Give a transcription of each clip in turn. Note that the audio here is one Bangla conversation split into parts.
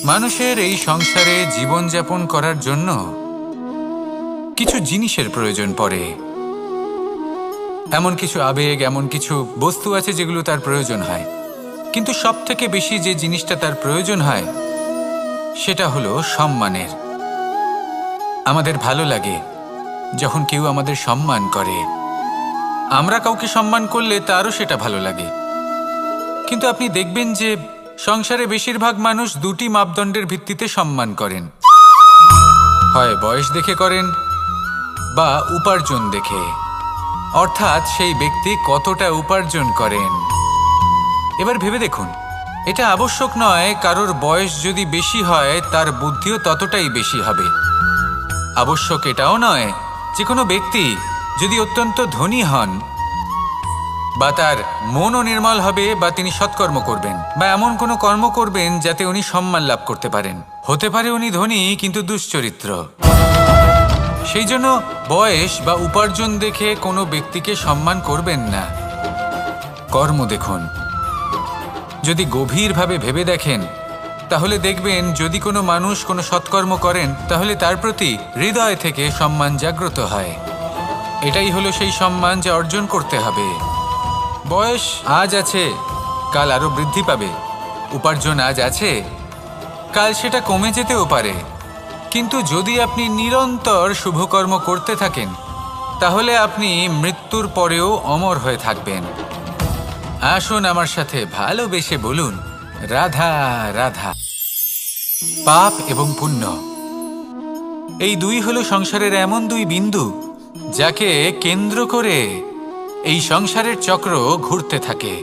মানুষের এই সংসারে জীবনযাপন করার জন্য কিছু জিনিসের প্রয়োজন পড়ে। এমন কিছু আবেগ, এমন কিছু বস্তু আছে যেগুলো তার প্রয়োজন হয়। কিন্তু সবথেকে বেশি যে জিনিসটা তার প্রয়োজন হয় সেটা হলো সম্মানের। আমাদের ভালো লাগে যখন কেউ আমাদের সম্মান করে। আমরা কাউকে সম্মান করলে তারও সেটা ভালো লাগে। কিন্তু আপনি দেখবেন যে সংসারে বেশিরভাগ মানুষ দুটি মাপদণ্ডের ভিত্তিতে সম্মান করেন। হয় বয়স দেখে করেন বা উপার্জন দেখে, অর্থাৎ সেই ব্যক্তি কতটা উপার্জন করেন। এবার ভেবে দেখুন, এটা আবশ্যক নয় কারোর বয়স যদি বেশি হয় তার বুদ্ধিও ততটাই বেশি হবে। আবশ্যক এটাও নয় যে কোনো ব্যক্তি যদি অত্যন্ত ধনী হন বা তার মনও নির্মল হবে বা তিনি সৎকর্ম করবেন বা এমন কোনো কর্ম করবেন যাতে উনি সম্মান লাভ করতে পারেন। হতে পারে উনি ধনী কিন্তু দুশ্চরিত্র। সেই জন্য বয়স বা উপার্জন দেখে কোনো ব্যক্তিকে সম্মান করবেন না। কর্ম দেখুন। যদি গভীরভাবে ভেবে দেখেন তাহলে দেখবেন যদি কোনো মানুষ কোনো সৎকর্ম করেন তাহলে তার প্রতি হৃদয় থেকে সম্মান জাগ্রত হয়। এটাই হলো সেই সম্মান যা অর্জন করতে হবে। বয়স আজ আছে, কাল আরো বৃদ্ধি পাবে। উপার্জন আজ আছে, কাল সেটা কমে যেতেও পারে। কিন্তু যদি আপনি নিরন্তর শুভকর্ম করতে থাকেন তাহলে আপনি মৃত্যুর পরেও অমর হয়ে থাকবেন। আসুন আমার সাথে ভালোবেসে বলুন, রাধা রাধা। পাপ এবং পুণ্য, এই দুই হলো সংসারের এমন দুই বিন্দু যাকে কেন্দ্র করে এই সংসারের চক্র ঘুরতে থাকে।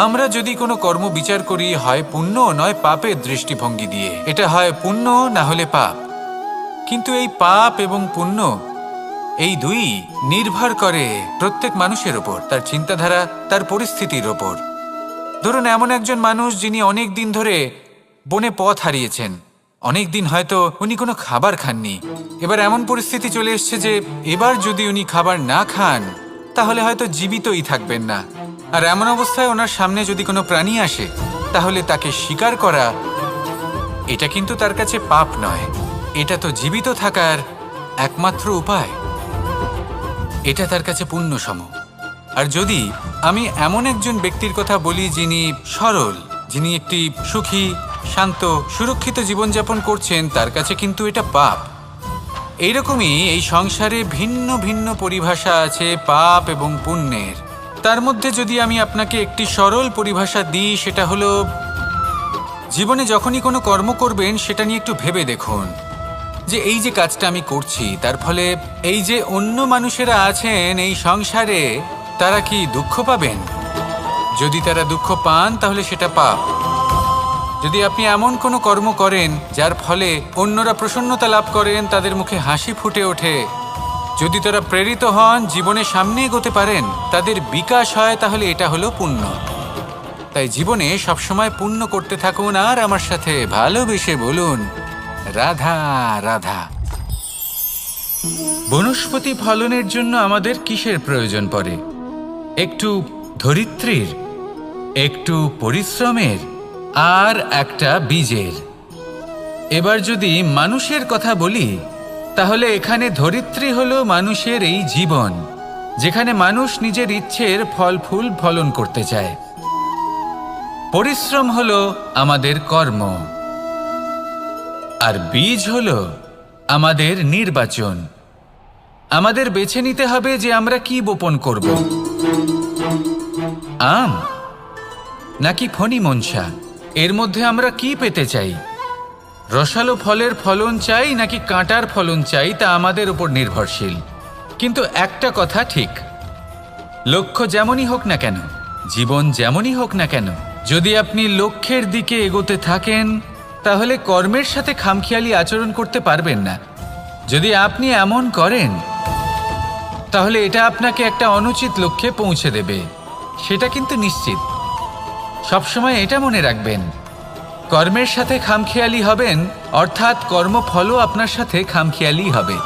আমরা যদি কোনো কর্ম বিচার করি হয় পুণ্য নয় পাপের দৃষ্টিভঙ্গি দিয়ে, এটা হয় পুণ্য না হলে পাপ। কিন্তু এই পাপ এবং পুণ্য এই দুই নির্ভর করে প্রত্যেক মানুষের ওপর, তার চিন্তাধারা, তার পরিস্থিতির ওপর। ধরুন এমন একজন মানুষ যিনি অনেক দিন ধরে বনে পথ হারিয়েছেন, অনেক দিন হয়তো উনি কোনো খাবার খাননি। এবার এমন পরিস্থিতি চলে এসছে যে এবার যদি উনি খাবার না খান তাহলে হয়তো জীবিতই থাকবেন না। আর এমন অবস্থায় ওনার সামনে যদি কোনো প্রাণী আসে তাহলে তাকে শিকার করা এটা কিন্তু তার কাছে পাপ নয়, এটা তো জীবিত থাকার একমাত্র উপায়। এটা তার কাছে পুণ্য সম। আর যদি আমি এমন একজন ব্যক্তির কথা বলি যিনি সরল, যিনি একটি সুখী, শান্ত, সুরক্ষিত জীবনযাপন করছেন, তার কাছে কিন্তু এটা পাপ। এইরকমই এই সংসারে ভিন্ন ভিন্ন পরিভাষা আছে পাপ এবং পুণ্যের। তার মধ্যে যদি আমি আপনাকে একটি সরল পরিভাষা দিই সেটা হলো, জীবনে যখনই কোনো কর্ম করবেন সেটা নিয়ে একটু ভেবে দেখুন যে এই যে কাজটা আমি করছি তার ফলে এই যে অন্য মানুষেরা আছেন এই সংসারে তারা কি দুঃখ পাবেন? যদি তারা দুঃখ পান তাহলে সেটা পাপ। যদি আপনি এমন কোনো কর্ম করেন যার ফলে অন্যরা প্রসন্নতা লাভ করেন, তাদের মুখে হাসি ফুটে ওঠে, যদি তারা প্রেরিত হন, জীবনে সামনে এগোতে পারেন, তাদের বিকাশ হয়, তাহলে এটা হলো পুণ্য। তাই জীবনে সবসময় পুণ্য করতে থাকুন আর আমার সাথে ভালোবেসে বলুন, রাধা রাধা। বনস্পতি ফলনের জন্য আমাদের কিসের প্রয়োজন পড়ে? একটু ধরিত্রীর, একটু পরিশ্রমের আর একটা বীজের। এবার যদি মানুষের কথা বলি তাহলে এখানে ধরিত্রী হলো মানুষের এই জীবন, যেখানে মানুষ নিজের ইচ্ছের ফল ফুল ফলন করতে চায়। পরিশ্রম হলো আমাদের কর্ম, আর বীজ হলো আমাদের নির্বাচন। আমাদের বেছে নিতে হবে যে আমরা কি বপন করব, আম নাকি ফণি মনসা। এর মধ্যে আমরা কি পেতে চাই? রসালো ফলের ফলন চাই নাকি কাঁটার ফলন চাই, তা আমাদের উপর নির্ভরশীল। কিন্তু একটা কথা ঠিক, লক্ষ্য যেমনই হোক না কেন, জীবন যেমনই হোক না কেন, যদি আপনি লক্ষ্যের দিকে এগোতে থাকেন তাহলে কর্মের সাথে খামখেয়ালি আচরণ করতে পারবেন না। যদি আপনি এমন করেন তাহলে এটা আপনাকে একটা অনুচিত লক্ষ্যে পৌঁছে দেবে, সেটা কিন্তু নিশ্চিত। সবসময় এটা মনে রাখবেন, কর্মের সাথে খামখেয়ালি হবেন অর্থাৎ কর্মফলও আপনার সাথে খামখেয়ালি হবে।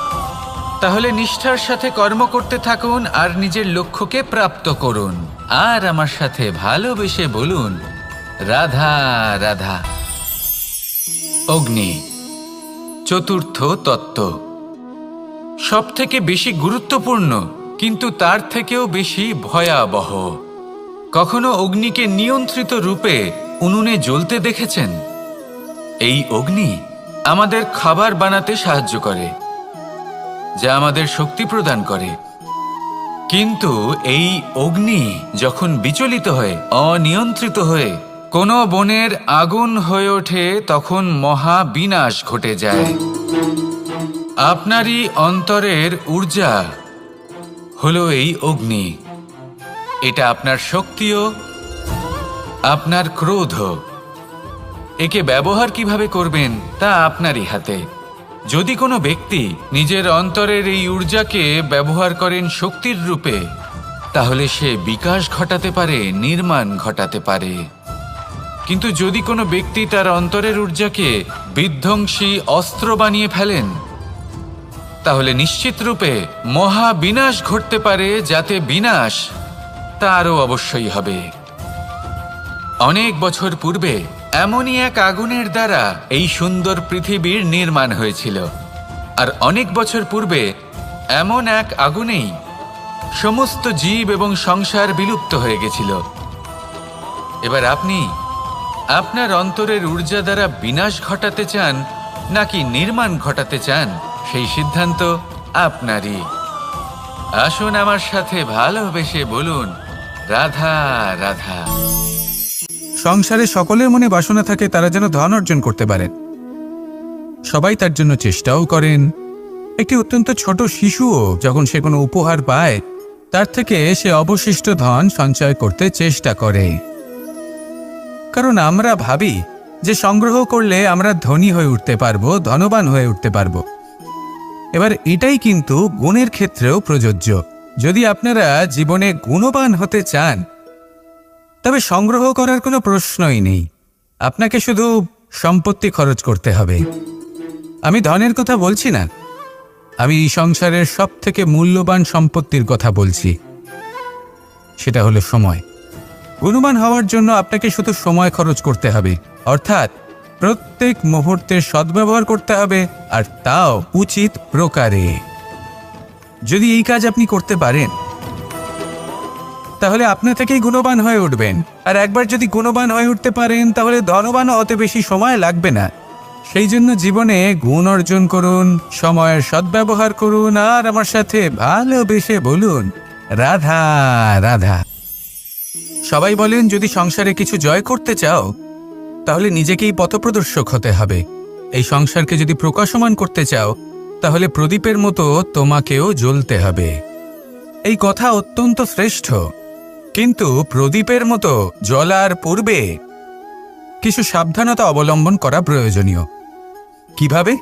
তাহলে নিষ্ঠার সাথে কর্ম করতে থাকুন আর নিজের লক্ষ্যকে প্রাপ্ত করুন। আর আমার সাথে ভালোবেসে বলুন, রাধা রাধা। অগ্নি, চতুর্থ তত্ত্ব, সব থেকে বেশি গুরুত্বপূর্ণ কিন্তু তার থেকেও বেশি ভয়াবহ। কখনো অগ্নিকে নিয়ন্ত্রিত রূপে উনুনে জ্বলতে দেখেছেন? এই অগ্নি আমাদের খাবার বানাতে সাহায্য করে, যা আমাদের শক্তি প্রদান করে। কিন্তু এই অগ্নি যখন বিচলিত হয়ে, অনিয়ন্ত্রিত হয়ে কোনো বনের আগুন হয়ে ওঠে, তখন মহা বিনাশ ঘটে যায়। আপনারই অন্তরের ঊর্জা হলো এই অগ্নি। এটা আপনার শক্তিও, আপনার ক্রোধ। একে ব্যবহার কিভাবে করবেন তা আপনারই হাতে। যদি কোনো ব্যক্তি নিজের অন্তরের এই ঊর্জাকে ব্যবহার করেন শক্তির রূপে, তাহলে সে বিকাশ ঘটাতে পারে, নির্মাণ ঘটাতে পারে। কিন্তু যদি কোনো ব্যক্তি তার অন্তরের ঊর্জাকে বিধ্বংসী অস্ত্র বানিয়ে ফেলেন, তাহলে নিশ্চিত রূপে মহা বিনাশ ঘটতে পারে, যাতে বিনাশ তারও অবশ্যই হবে। অনেক বছর পূর্বে এমনই এক আগুনের দ্বারা এই সুন্দর পৃথিবীর নির্মাণ হয়েছিল। আর অনেক বছর পূর্বে এমন এক আগুনেই সমস্ত জীব এবং সংসার বিলুপ্ত হয়ে গেছিল। এবার আপনি আপনার অন্তরের ঊর্জা দ্বারা বিনাশ ঘটাতে চান নাকি নির্মাণ ঘটাতে চান, সেই সিদ্ধান্ত আপনারই। আসুন আমার সাথে ভালোবেসে বলুন, রাধা রাধা। সংসারে সকলের মনে বাসনা থাকে তারা যেন ধন অর্জন করতে পারেন। সবাই তার জন্য চেষ্টাও করেন। একটি অত্যন্ত ছোট শিশুও যখন সে কোনো উপহার পায়, তার থেকে সে অবশিষ্ট ধন সঞ্চয় করতে চেষ্টা করে। কারণ আমরা ভাবি যে সংগ্রহ করলে আমরা ধনী হয়ে উঠতে পারবো, ধনবান হয়ে উঠতে পারবো। এবার এটাই কিন্তু গুণের ক্ষেত্রেও প্রযোজ্য। যদি আপনারা জীবনে গুণবান হতে চান, তবে সংগ্রহ করার কোনো প্রশ্নই নেই। আপনাকে শুধু সম্পত্তি খরচ করতে হবে। আমি ধনের কথা বলছি না, আমি এই সংসারের সব থেকে মূল্যবান সম্পত্তির কথা বলছি। সেটা হলো সময়। গুণবান হওয়ার জন্য আপনাকে শুধু সময় খরচ করতে হবে, অর্থাৎ প্রত্যেক মুহূর্তের সদ্ব্যবহার করতে হবে, আর তাও উচিত প্রকারে। যদি এই কাজ আপনি করতে পারেন, তাহলে আপনা থেকেই গুণবান হয়ে উঠবেন। আর একবার যদি গুণবান হয়ে উঠতে পারেন, তাহলে ধনবানও অত বেশি সময় লাগবে না। সেই জন্য জীবনে গুণ অর্জন করুন, সময়ের সদ্ব্যবহার করুন, আর আমার সাথে ভালোবেসে বলুন, রাধা রাধা। সবাই বলেন, যদি সংসারে কিছু জয় করতে চাও, তাহলে নিজেকেই পথপ্রদর্শক হতে হবে। এই সংসারকে যদি প্রকাশমান করতে চাও, তাহলে প্রদীপের মতো তোমাকেও জ্বলতে হবে। এই কথা অত্যন্ত শ্রেষ্ঠ, কিন্তু প্রদীপের মতো জ্বলার পূর্বে কিছু সাবধানতা অবলম্বন করা প্রয়োজনীয়। কিভাবে?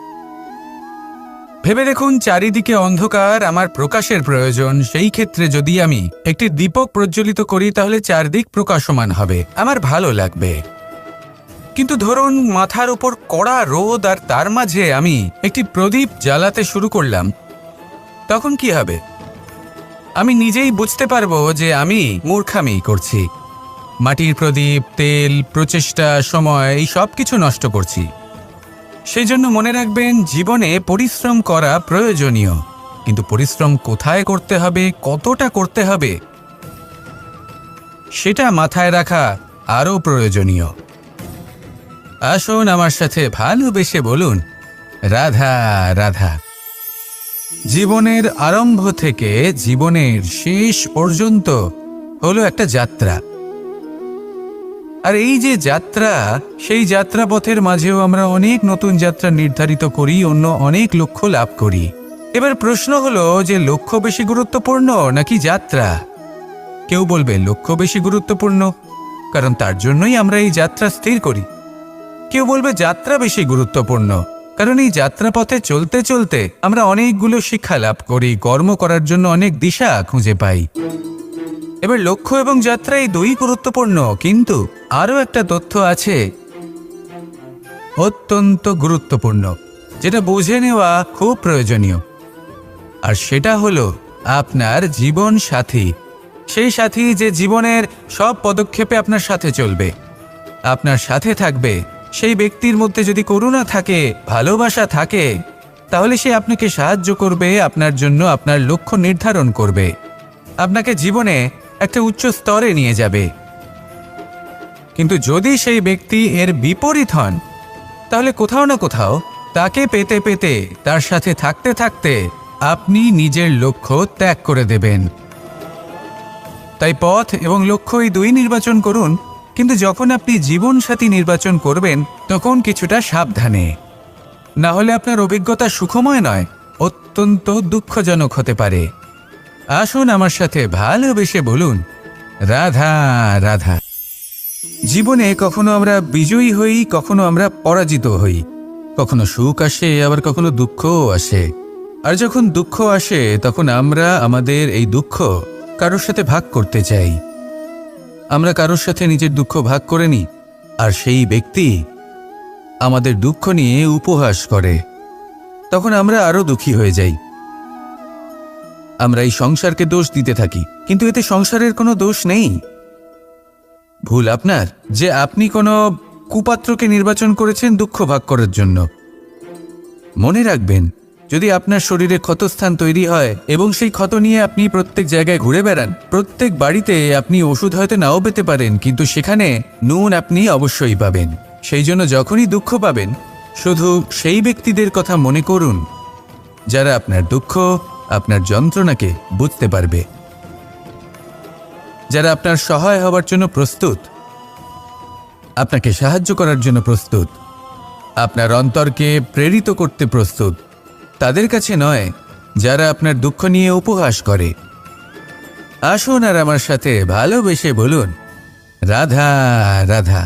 ভেবে দেখুন, চারিদিকে অন্ধকার, আমার প্রকাশের প্রয়োজন। সেই ক্ষেত্রে যদি আমি একটি দীপক প্রজ্বলিত করি, তাহলে চারদিক প্রকাশমান হবে, আমার ভালো লাগবে। কিন্তু ধরুন মাথার উপর কড়া রোদ, আর তার মাঝে আমি একটি প্রদীপ জ্বালাতে শুরু করলাম, তখন কি হবে? আমি নিজেই বুঝতে পারবো যে আমি মূর্খামি করছি। মাটির প্রদীপ, তেল, প্রচেষ্টা, সময়, এই সব কিছু নষ্ট করছি। সেই জন্য মনে রাখবেন, জীবনে পরিশ্রম করা প্রয়োজনীয়, কিন্তু পরিশ্রম কোথায় করতে হবে, কতটা করতে হবে, সেটা মাথায় রাখা আরও প্রয়োজনীয়। আসুন আমার সাথে ভালোবেসে বলুন, রাধা রাধা। জীবনের আরম্ভ থেকে জীবনের শেষ পর্যন্ত হলো একটা যাত্রা। আর এই যে যাত্রা, সেই যাত্রাপথের মাঝেও আমরা অনেক নতুন যাত্রা নির্ধারিত করি, অন্য অনেক লক্ষ্য লাভ করি। এবার প্রশ্ন হলো যে লক্ষ্য বেশি গুরুত্বপূর্ণ নাকি যাত্রা? কেউ বলবে লক্ষ্য বেশি গুরুত্বপূর্ণ, কারণ তার জন্যই আমরা এই যাত্রা স্থির করি। কেউ বলবে যাত্রা বেশি গুরুত্বপূর্ণ, কারণ এই যাত্রাপথে চলতে চলতে আমরা অনেকগুলো শিক্ষা লাভ করি, কর্ম করার জন্য অনেক দিশা খুঁজে পাই। এবার লক্ষ্য এবং যাত্রা এই দুই গুরুত্বপূর্ণ, কিন্তু আরও একটা তথ্য আছে অত্যন্ত গুরুত্বপূর্ণ, যেটা বুঝে নেওয়া খুব প্রয়োজনীয়। আর সেটা হলো আপনার জীবন সাথী। সেই সাথী যে জীবনের সব পদক্ষেপে আপনার সাথে চলবে, আপনার সাথে থাকবে, সেই ব্যক্তির মধ্যে যদি করুণা থাকে, ভালোবাসা থাকে, তাহলে সে আপনাকে সাহায্য করবে, আপনার জন্য আপনার লক্ষ্য নির্ধারণ করবে, আপনাকে জীবনে একটা উচ্চ স্তরে নিয়ে যাবে। কিন্তু যদি সেই ব্যক্তি এর বিপরীত হন, তাহলে কোথাও না কোথাও তাকে পেতে পেতে, তার সাথে থাকতে থাকতে আপনি নিজের লক্ষ্য ত্যাগ করে দেবেন। তাই পথ এবং লক্ষ্য এই দুই নির্বাচন করুন, কিন্তু যখন আপনি জীবনসাথী নির্বাচন করবেন তখন কিছুটা সাবধানে, না হলে আপনার অভিজ্ঞতা সুখময় নয়, অত্যন্ত দুঃখজনক হতে পারে। আসুন আমার সাথে ভালোবেসে বলুন, রাধা রাধা। জীবনে কখনো আমরা বিজয়ী হই, কখনো আমরা পরাজিত হই, কখনো সুখ আসে, আবার কখনো দুঃখও আসে। আর যখন দুঃখ আসে তখন আমরা আমাদের এই দুঃখ কারোর সাথে ভাগ করতে চাই। আমরা কারোর সাথে নিজের দুঃখ ভাগ করে নিই, আর সেই ব্যক্তি আমাদের দুঃখ নিয়ে উপহাস করে। তখন আমরা আরো দুঃখী হয়ে যাই। আমরা এই সংসারকে দোষ দিতে থাকি, কিন্তু এতে সংসারের কোনো দোষ নেই। ভুল আপনার যে আপনি কোনো কুপাত্রকে নির্বাচন করেছেন দুঃখ ভাগ করার জন্য। মনে রাখবেন, যদি আপনার শরীরে ক্ষতস্থান তৈরি হয় এবং সেই ক্ষত নিয়ে আপনি প্রত্যেক জায়গায় ঘুরে বেড়ান, প্রত্যেক বাড়িতে আপনি ওষুধ হয়তো নাও পেতে পারেন, কিন্তু সেখানে নুন আপনি অবশ্যই পাবেন। সেই জন্য যখনই দুঃখ পাবেন, শুধু সেই ব্যক্তিদের কথা মনে করুন যারা আপনার দুঃখ, আপনার যন্ত্রণাকে বুঝতে পারবে, যারা আপনার সহায় হবার জন্য প্রস্তুত, আপনাকে সাহায্য করার জন্য প্রস্তুত, আপনার অন্তরকে প্রেরিত করতে প্রস্তুত। তাদের কাছে নয় যারা আপনার দুঃখ নিয়ে উপহাস করে। আসুন আর আমার সাথে ভালোবেসে বলুন, রাধা রাধা।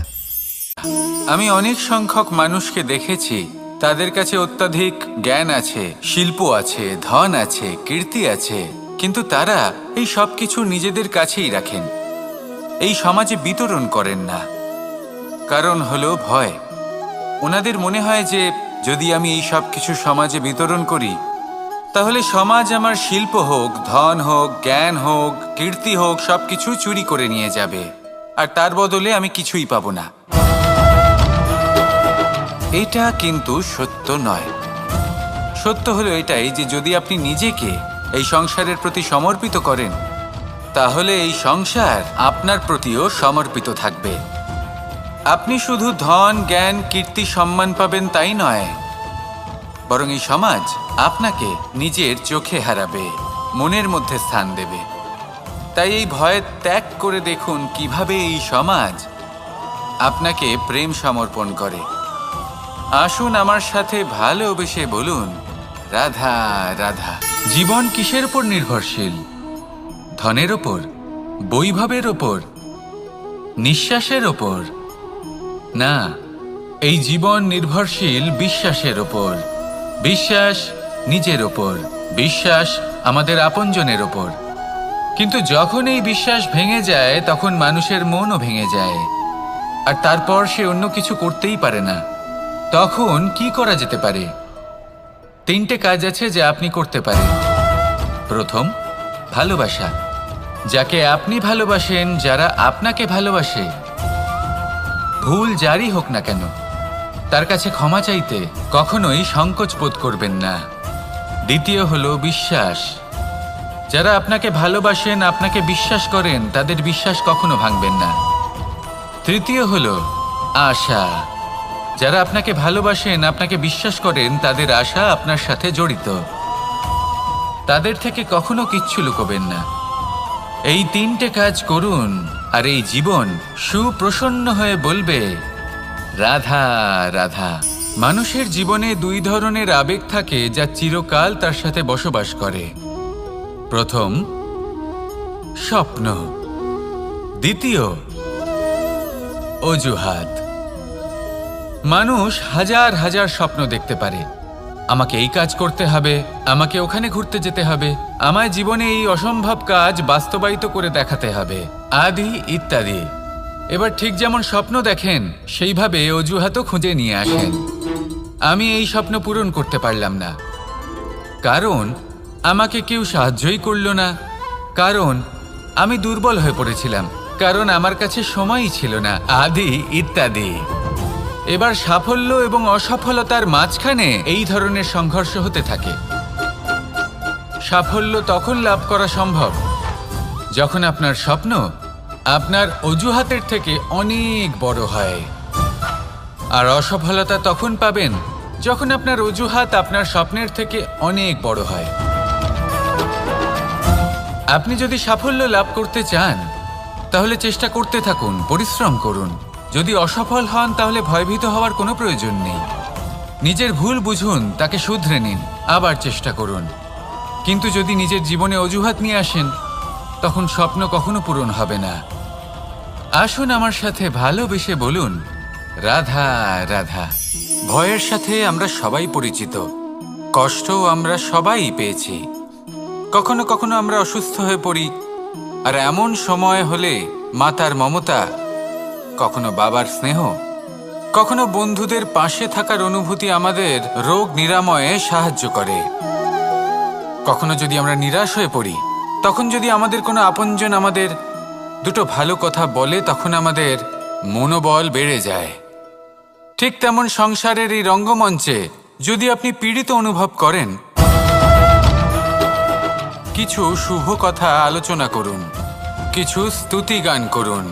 আমি অনেক সংখ্যক মানুষকে দেখেছি, তাদের কাছে অত্যাধিক জ্ঞান আছে, শিল্প আছে, ধন আছে, কীর্তি আছে, কিন্তু তারা এই সব কিছু নিজেদের কাছেই রাখেন, এই সমাজে বিতরণ করেন না। কারণ হলো ভয়। ওনাদের মনে হয় যে যদি আমি এই সব কিছু সমাজে বিতরণ করি, তাহলে সমাজ আমার শিল্প হোক, ধন হোক, জ্ঞান হোক, কীর্তি হোক, সবকিছু চুরি করে নিয়ে যাবে, আর তার বদলে আমি কিছুই পাবো না। এটা কিন্তু সত্য নয়। সত্য হলো এটাই যে যদি আপনি নিজেকে এই সংসারের প্রতি সমর্পিত করেন, তাহলে এই সংসার আপনার প্রতিও সমর্পিত থাকবে। আপনি শুধু ধন, জ্ঞান, কীর্তি, সম্মান পাবেন তাই নয়, বরং এই সমাজ আপনাকে নিজের চোখে হারাবে, মনের মধ্যে স্থান দেবে। তাই এই ভয় ত্যাগ করে দেখুন কিভাবে এই সমাজ আপনাকে প্রেম সমর্পণ করে। আসুন আমার সাথে ভালোবেসে বলুন, রাধা রাধা। জীবন কিসের উপর নির্ভরশীল? ধনের ওপর, বৈভবের ওপর, নিঃশ্বাসের ওপর? না, এই জীবন নির্ভরশীল বিশ্বাসের ওপর। বিশ্বাস নিজের ওপর, বিশ্বাস আমাদের আপনজনের ওপর। কিন্তু যখন এই বিশ্বাস ভেঙে যায়, তখন মানুষের মনও ভেঙে যায়, আর তারপর সে অন্য কিছু করতেই পারে না। তখন কি করা যেতে পারে? 3টে কাজ আছে যা আপনি করতে পারেন। প্রথম, ভালোবাসা। যাকে আপনি ভালোবাসেন, যারা আপনাকে ভালোবাসে, ভুল যারই হোক না কেন, তার কাছে ক্ষমা চাইতে কখনোই সংকোচ বোধ করবেন না। দ্বিতীয় হলো বিশ্বাস। যারা আপনাকে ভালোবাসেন, আপনাকে বিশ্বাস করেন, তাদের বিশ্বাস কখনো ভাঙবেন না। তৃতীয় হলো আশা। যারা আপনাকে ভালোবাসেন, আপনাকে বিশ্বাস করেন, তাদের আশা আপনার সাথে জড়িত। তাদের থেকে কখনো কিচ্ছু লুকোবেন না। এই 3টে কাজ করুন, আর এই জীবন সুপ্রসন্ন হয়ে বলবে, রাধা রাধা। মানুষের জীবনে 2 ধরনের আবেগ থাকে যা চিরকাল তার সাথে বসবাস করে। প্রথম, স্বপ্ন। দ্বিতীয়, অজুহাত। মানুষ হাজার হাজার স্বপ্ন দেখতে পারে। আমাকে এই কাজ করতে হবে, আমাকে ওখানে ঘুরতে যেতে হবে, আমায় জীবনে এই অসম্ভব কাজ বাস্তবায়িত করে দেখাতে হবে, আদি ইত্যাদি। এবার ঠিক যেমন স্বপ্ন দেখেন, সেইভাবে অজুহাতও খুঁজে নিয়ে আসেন। আমি এই স্বপ্ন পূরণ করতে পারলাম না, কারণ আমাকে কেউ সাহায্যই করল না, কারণ আমি দুর্বল হয়ে পড়েছিলাম, কারণ আমার কাছে সময়ই ছিল না, আদি ইত্যাদি। এবার সাফল্য এবং অসফলতার মাঝখানে এই ধরনের সংঘর্ষ হতে থাকে। সাফল্য তখন লাভ করা সম্ভব যখন আপনার স্বপ্ন আপনার অজুহাতের থেকে অনেক বড় হয়, আর অসফলতা তখন পাবেন যখন আপনার অজুহাত আপনার স্বপ্নের থেকে অনেক বড় হয়। আপনি যদি সাফল্য লাভ করতে চান তাহলে চেষ্টা করতে থাকুন, পরিশ্রম করুন। যদি অসফল হন তাহলে ভয়ভীত হওয়ার কোনো প্রয়োজন নেই। নিজের ভুল বুঝুন, তাকে শুধরে নিন, আবার চেষ্টা করুন। কিন্তু যদি নিজের জীবনে অজুহাত নিয়ে আসেন তখন স্বপ্ন কখনো পূরণ হবে না। আসুন আমার সাথে ভালোবেসে বলুন, রাধা রাধা। ভয়ের সাথে আমরা সবাই পরিচিত, কষ্টও আমরা সবাই পেয়েছি। কখনো কখনো আমরা অসুস্থ হয়ে পড়ি, আর এমন সময় হলে মাতার মমতা, কখনো বাবার স্নেহ, কখনো বন্ধুদের পাশে থাকার অনুভূতি আমাদের রোগ নিরাময়ে সাহায্য করে। কখনো যদি আমরা নিরাশ হয়ে পড়ি, তখন যদি আমাদের কোনো আপনজন আমাদের দুটো ভালো কথা বলে, তখন আমাদের মনোবল বেড়ে যায়। ঠিক তেমন সংসারের এই রঙ্গমঞ্চে যদি আপনি পীড়িত অনুভব করেন, কিছু শুভ কথা আলোচনা করুন, কিছু স্তুতি গান করুন,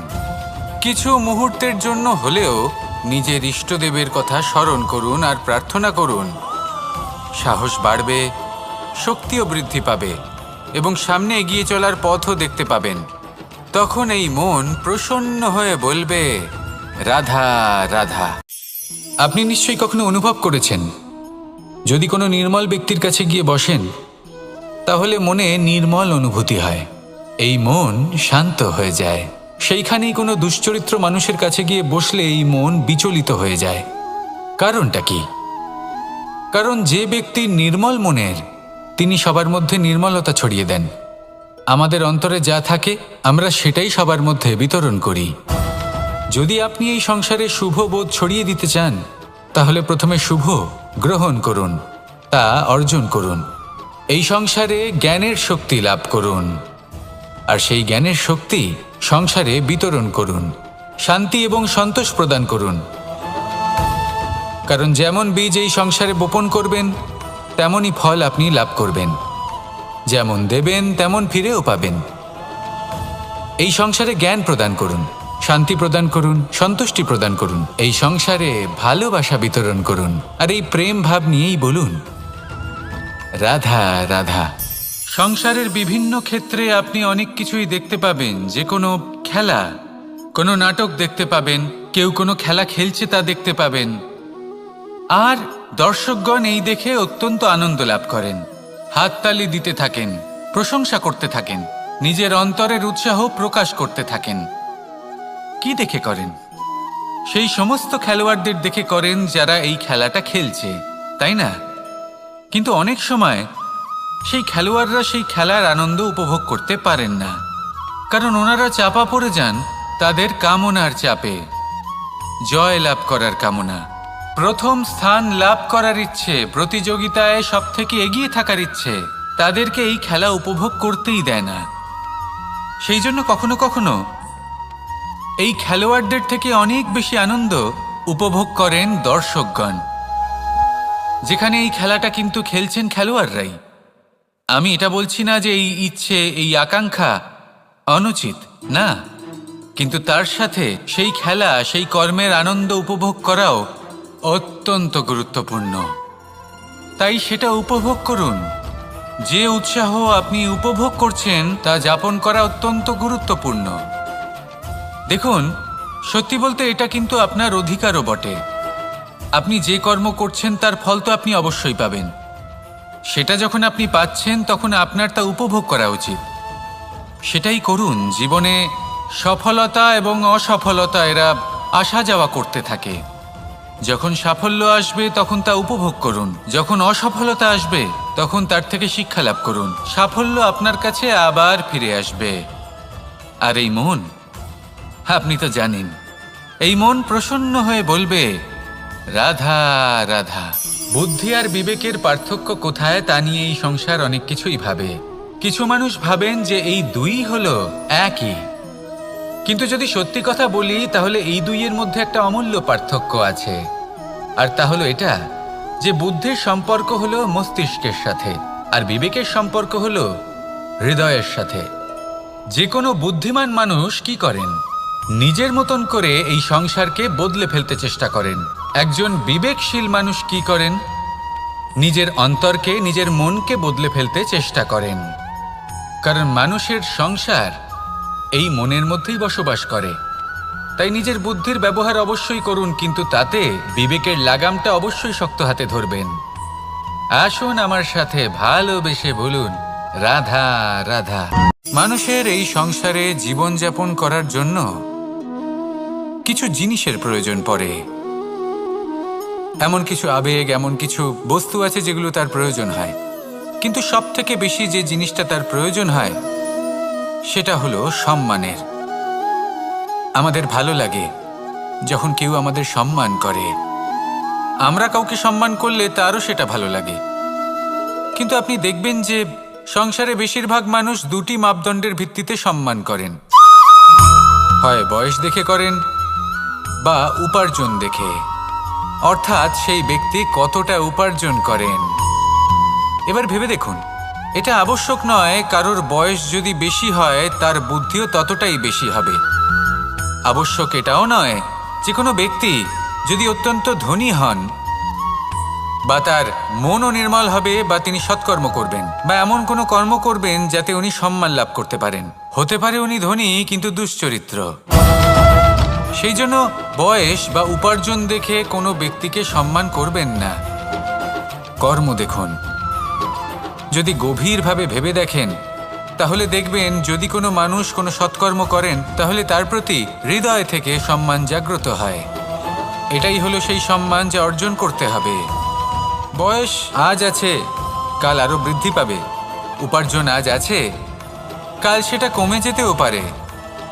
কিছু মুহূর্তের জন্য হলেও নিজের ইষ্টদেবের কথা স্মরণ করুন আর প্রার্থনা করুন। সাহস বাড়বে, শক্তিও বৃদ্ধি পাবে এবং সামনে এগিয়ে চলার পথও দেখতে পাবেন। তখন এই মন প্রসন্ন হয়ে বলবে, রাধা রাধা। আপনি নিশ্চয়ই কখনো অনুভব করেছেন, যদি কোনো নির্মল ব্যক্তির কাছে গিয়ে বসেন তাহলে মনে নির্মল অনুভূতি হয়, এই মন শান্ত হয়ে যায়। সেইখানেই কোনো দুশ্চরিত্র মানুষের কাছে গিয়ে বসলে এই মন বিচলিত হয়ে যায়। কারণটা কি? কারণ যে ব্যক্তি নির্মল মনের, তিনি সবার মধ্যে নির্মলতা ছড়িয়ে দেন। আমাদের অন্তরে যা থাকে আমরা সেটাই সবার মধ্যে বিতরণ করি। যদি আপনি এই সংসারে শুভ বোধ ছড়িয়ে দিতে চান তাহলে প্রথমে শুভ গ্রহণ করুন, তা অর্জন করুন। এই সংসারে জ্ঞানের শক্তি লাভ করুন, আর সেই জ্ঞানের শক্তি সংসারে বিতরণ করুন। শান্তি এবং সন্তোষ প্রদান করুন, কারণ যেমন বীজ এই সংসারে বপন করবেন তেমনই ফল আপনি লাভ করবেন। যেমন দেবেন তেমন ফিরেও পাবেন। এই সংসারে জ্ঞান প্রদান করুন, শান্তি প্রদান করুন, সন্তুষ্টি প্রদান করুন। এই সংসারে ভালোবাসা বিতরণ করুন, আর এই প্রেম ভাব নিয়েই বলুন, রাধা রাধা। সংসারের বিভিন্ন ক্ষেত্রে আপনি অনেক কিছুই দেখতে পাবেন। যে কোনো খেলা, কোনো নাটক দেখতে পাবেন, কেউ কোনো খেলা খেলছে তা দেখতে পাবেন, আর দর্শকগণ এই দেখে অত্যন্ত আনন্দ লাভ করেন, হাততালি দিতে থাকেন, প্রশংসা করতে থাকেন, নিজের অন্তরের উৎসাহ প্রকাশ করতে থাকেন। কি দেখে করেন? সেই সমস্ত খেলোয়াড়দের দেখে করেন যারা এই খেলাটা খেলছে, তাই না? কিন্তু অনেক সময় সেই খেলোয়াড়রা সেই খেলার আনন্দ উপভোগ করতে পারেন না, কারণ ওনারা চাপা পড়ে যান তাদের কামনার চাপে। জয় লাভ করার কামনা, প্রথম স্থান লাভ করার ইচ্ছে, প্রতিযোগিতায় সব থেকে এগিয়ে থাকার ইচ্ছে তাদেরকে এই খেলা উপভোগ করতেই দেয় না। সেই জন্য কখনো কখনো এই খেলোয়াড়দের থেকে অনেক বেশি আনন্দ উপভোগ করেন দর্শকগণ, যেখানে এই খেলাটা কিন্তু খেলছেন খেলোয়াড়রাই। আমি এটা বলছি না যে এই ইচ্ছে, এই আকাঙ্ক্ষা অনুচিত না, কিন্তু তার সাথে সেই খেলা, সেই কর্মের আনন্দ উপভোগ করাও অত্যন্ত গুরুত্বপূর্ণ। তাই সেটা উপভোগ করুন। যে উৎসাহ আপনি উপভোগ করছেন তা যাপন করা অত্যন্ত গুরুত্বপূর্ণ। দেখুন, সত্যি বলতে এটা কিন্তু আপনার অধিকারও বটে। আপনি যে কর্ম করছেন তার ফল তো আপনি অবশ্যই পাবেন। সেটা যখন আপনি পাচ্ছেন তখন আপনার তা উপভোগ করা উচিত। সেটাই করুন। জীবনে সফলতা এবং অসফলতা এরা আসা যাওয়া করতে থাকে। যখন সাফল্য আসবে তখন তা উপভোগ করুন, যখন অসফলতা আসবে তখন তার থেকে শিক্ষা লাভ করুন। সাফল্য আপনার কাছে আবার ফিরে আসবে। আর এই মন, আপনি তো জানেন, এই মন প্রসন্ন হয়ে বলবে, রাধা রাধা। বুদ্ধি আর বিবেকের পার্থক্য কোথায় তা নিয়ে এই সংসার অনেক কিছুই ভাবে। কিছু মানুষ ভাবেন যে এই দুই হলো একই, কিন্তু যদি সত্যি কথা বলি তাহলে এই দুইয়ের মধ্যে একটা অমূল্য পার্থক্য আছে, আর তা হলো এটা যে বুদ্ধির সম্পর্ক হলো মস্তিষ্কের সাথে আর বিবেকের সম্পর্ক হলো হৃদয়ের সাথে। যে কোনো বুদ্ধিমান মানুষ কি করেন? নিজের মতন করে এই সংসারকে বদলে ফেলতে চেষ্টা করেন। একজন বিবেকশীল মানুষ কি করেন? নিজের অন্তরকে, নিজের মনকে বদলে ফেলতে চেষ্টা করেন। কারণ মানুষের সংসার এই মনের মধ্যেই বসবাস করে। তাই নিজের বুদ্ধির ব্যবহার অবশ্যই করুন, কিন্তু তাতে বিবেকের লাগামটা অবশ্যই শক্ত হাতে ধরবেন। আসুন আমার সাথে ভালোবেসে বলুন, রাধা রাধা। মানুষের এই সংসারে জীবনযাপন করার জন্য কিছু জিনিসের প্রয়োজন পড়ে। এমন কিছু আবেগ, এমন কিছু বস্তু আছে যেগুলো তার প্রয়োজন হয়। কিন্তু সব থেকে বেশি যে জিনিসটা তার প্রয়োজন হয় সেটা হলো সম্মানের। আমাদের ভালো লাগে যখন কেউ আমাদের সম্মান করে। আমরা কাউকে সম্মান করলে তারও সেটা ভালো লাগে। কিন্তু আপনি দেখবেন যে সংসারে বেশিরভাগ মানুষ দুটি মাপদণ্ডের ভিত্তিতে সম্মান করেন। হয় বয়স দেখে করেন বা উপার্জন দেখে, অর্থাৎ সেই ব্যক্তি কতটা উপার্জন করেন। এবার ভেবে দেখুন, এটা আবশ্যক নয় কারোর বয়স যদি বেশি হয় তার বুদ্ধিও ততটাই বেশি হবে। আবশ্যক এটাও নয় যে কোনো ব্যক্তি যদি অত্যন্ত ধনী হন বা তার মনও নির্মল হবে বা তিনি সৎকর্ম করবেন বা এমন কোনো কর্ম করবেন যাতে উনি সম্মান লাভ করতে পারেন। হতে পারে উনি ধনী কিন্তু দুশ্চরিত্র। সেই জন্য বয়স বা উপার্জন দেখে কোনো ব্যক্তিকে সম্মান করবেন না। কর্ম দেখুন। যদি গভীরভাবে ভেবে দেখেন তাহলে দেখবেন যদি কোনো মানুষ কোনো সৎকর্ম করেন তাহলে তার প্রতি হৃদয় থেকে সম্মান জাগ্রত হয়। এটাই হলো সেই সম্মান যা অর্জন করতে হবে। বয়স আজ আছে, কাল আরো বৃদ্ধি পাবে। উপার্জন আজ আছে, কাল সেটা কমে যেতেও পারে।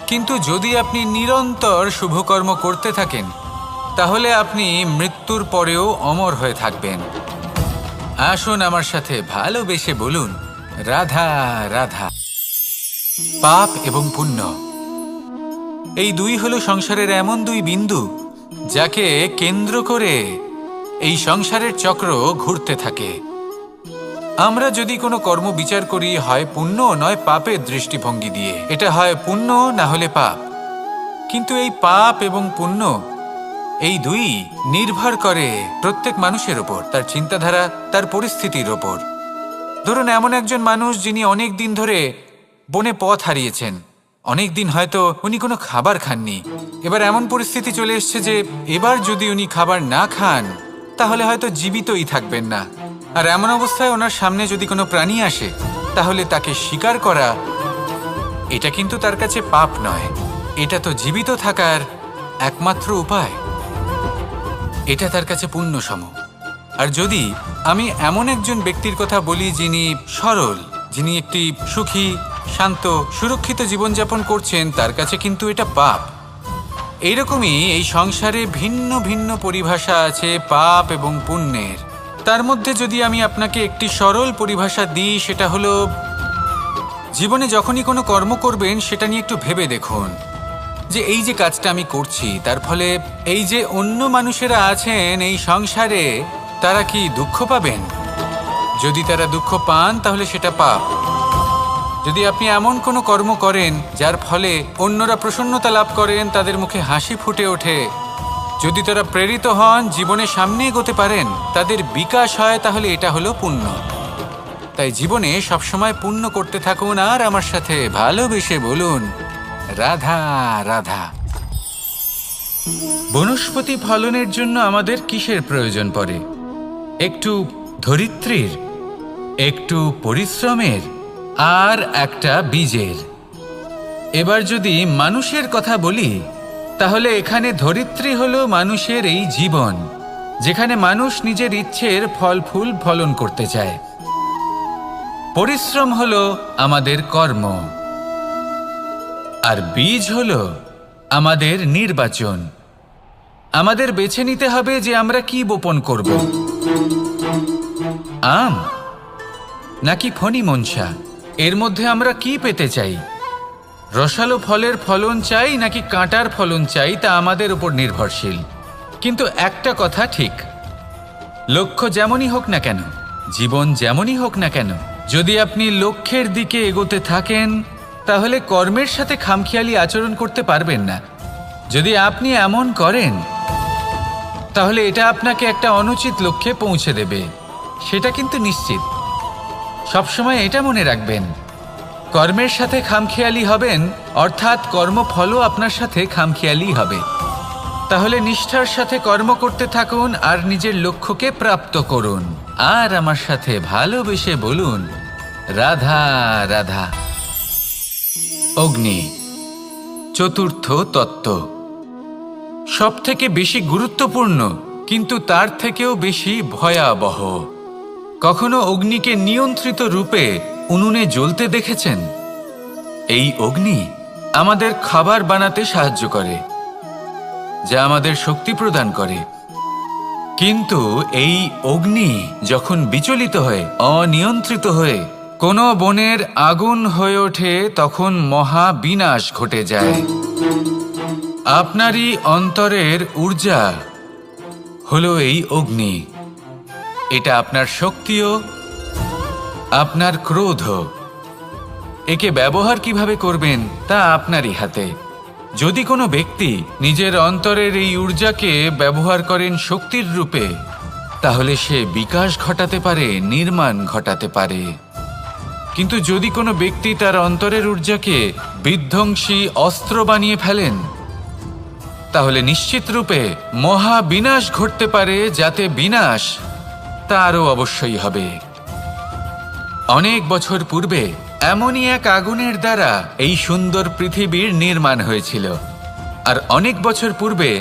কিন্তু যদি আপনি নিরন্তর শুভকর্ম করতে থাকেন তাহলে আপনি মৃত্যুর পরেও অমর হয়ে থাকবেন। আসুন আমার সাথে ভালোবেসে বলুন, রাধা রাধা। পাপ এবং পুণ্য, এই দুই হলো সংসারের এমন দুই বিন্দু যাকে কেন্দ্র করে এই সংসারের চক্র ঘুরতে থাকে। আমরা যদি কোনো কর্ম বিচার করি হয় পুণ্য নয় পাপের দৃষ্টিভঙ্গি দিয়ে, এটা হয় পুণ্য না হলে পাপ। কিন্তু এই পাপ এবং পুণ্য এই দুই নির্ভর করে প্রত্যেক মানুষের ওপর, তার চিন্তাধারা, তার পরিস্থিতির ওপর। ধরুন এমন একজন মানুষ যিনি অনেক দিন ধরে বনে পথ হারিয়েছেন, অনেক দিন হয়তো উনি কোনো খাবার খাননি। এবার এমন পরিস্থিতি চলে এসছে যে এবার যদি উনি খাবার না খান তাহলে হয়তো জীবিতই থাকবেন না। আর এমন অবস্থায় ওনার সামনে যদি কোনো প্রাণী আসে তাহলে তাকে শিকার করা এটা কিন্তু তার কাছে পাপ নয়, এটা তো জীবিত থাকার একমাত্র উপায়। এটা তার কাছে পুণ্যসম। আর যদি আমি এমন একজন ব্যক্তির কথা বলি যিনি সরল, যিনি একটি সুখী, শান্ত, সুরক্ষিত জীবনযাপন করছেন, তার কাছে কিন্তু এটা পাপ। এইরকমই এই সংসারে ভিন্ন ভিন্ন পরিভাষা আছে পাপ এবং পুণ্যের। তার মধ্যে যদি আমি আপনাকে একটি সরল পরিভাষা দিই সেটা হলো, জীবনে যখনই কোনো কর্ম করবেন সেটা নিয়ে একটু ভেবে দেখুন যে এই যে কাজটা আমি করছি তার ফলে এই যে অন্য মানুষেরা আছেন এই সংসারে তারা কি দুঃখ পাবেন? যদি তারা দুঃখ পান তাহলে সেটা পাপ। যদি আপনি এমন কোনো কর্ম করেন যার ফলে অন্যরা প্রসন্নতা লাভ করেন, তাদের মুখে হাসি ফুটে ওঠে, যদি তারা প্রেরিত হন, জীবনে সামনে এগোতে পারেন, তাদের বিকাশ হয়, তাহলে এটা হলো পুণ্য। তাই জীবনে সবসময় পুণ্য করতে থাকুন আর আমার সাথে ভালোবেসে বলুন, রাধা রাধা। বনস্পতি ফলনের জন্য আমাদের কিসের প্রয়োজন পড়ে? একটু ধরিত্রীর, একটু পরিশ্রমের আর একটা বীজের। এবার যদি মানুষের কথা বলি তাহলে এখানে ধরিত্রী হলো মানুষের এই জীবন, যেখানে মানুষ নিজের ইচ্ছের ফল ফুল ফলন করতে চায়। পরিশ্রম হলো আমাদের কর্ম, আর বীজ হলো আমাদের নির্বাচন। আমাদের বেছে নিতে হবে যে আমরা কি বপন করব, আম নাকি ফণি মনসা, এর মধ্যে আমরা কি পেতে চাই। রসালো ফলের ফলন চাই নাকি কাঁটার ফলন চাই তা আমাদের উপর নির্ভরশীল। কিন্তু একটা কথা ঠিক, লক্ষ্য যেমনই হোক না কেন, জীবন যেমনই হোক না কেন, যদি আপনি লক্ষ্যের দিকে এগোতে থাকেন তাহলে কর্মের সাথে খামখেয়ালি আচরণ করতে পারবেন না। যদি আপনি এমন করেন তাহলে এটা আপনাকে একটা অনুচিত লক্ষ্যে পৌঁছে দেবে, সেটা কিন্তু নিশ্চিত। সবসময় এটা মনে রাখবেন, কর্মের সাথে খামখেয়ালি হবেন অর্থাৎ কর্মফলও আপনার সাথে খামখেয়ালি হবে। তাহলে নিষ্ঠার সাথে কর্ম করতে থাকুন আর নিজের লক্ষ্যকে প্রাপ্ত করুন। আর আমার সাথে ভালোবেসে বলুন, রাধা রাধা। অগ্নি, চতুর্থ তত্ত্ব, সব থেকে বেশি গুরুত্বপূর্ণ কিন্তু তার থেকেও বেশি ভয়াবহ। কখনো অগ্নিকে নিয়ন্ত্রিত রূপে উনুনে জ্বলতে দেখেছেন? এই অগ্নি আমাদের খাবার বানাতে সাহায্য করে, যা আমাদের শক্তি প্রদান করে। কিন্তু এই অগ্নি যখন বিচলিত হয়ে, অনিয়ন্ত্রিত হয়ে কোনো বনের আগুন হয়ে ওঠে, তখন মহা বিনাশ ঘটে যায়। আপনারই অন্তরের ঊর্জা হলো এই অগ্নি। এটা আপনার শক্তিও, আপনার ক্রোধ। একে ব্যবহার কিভাবে করবেন তা আপনারই হাতে। যদি কোনো ব্যক্তি নিজের অন্তরের এই ঊর্জাকে ব্যবহার করেন শক্তির রূপে, তাহলে সে বিকাশ ঘটাতে পারে, নির্মাণ ঘটাতে পারে। কিন্তু যদি কোনো ব্যক্তি তার অন্তরের ঊর্জাকে বিধ্বংসী অস্ত্র বানিয়ে ফেলেন, তাহলে নিশ্চিত রূপে মহা বিনাশ ঘটতে পারে, যাতে বিনাশ তারও অবশ্যই হবে। অনেক বছর পূর্বে এমনই এক আগুনের দ্বারা এই সুন্দর পৃথিবীর নির্মাণ হয়েছিল। আর অনেক বছর পূর্বে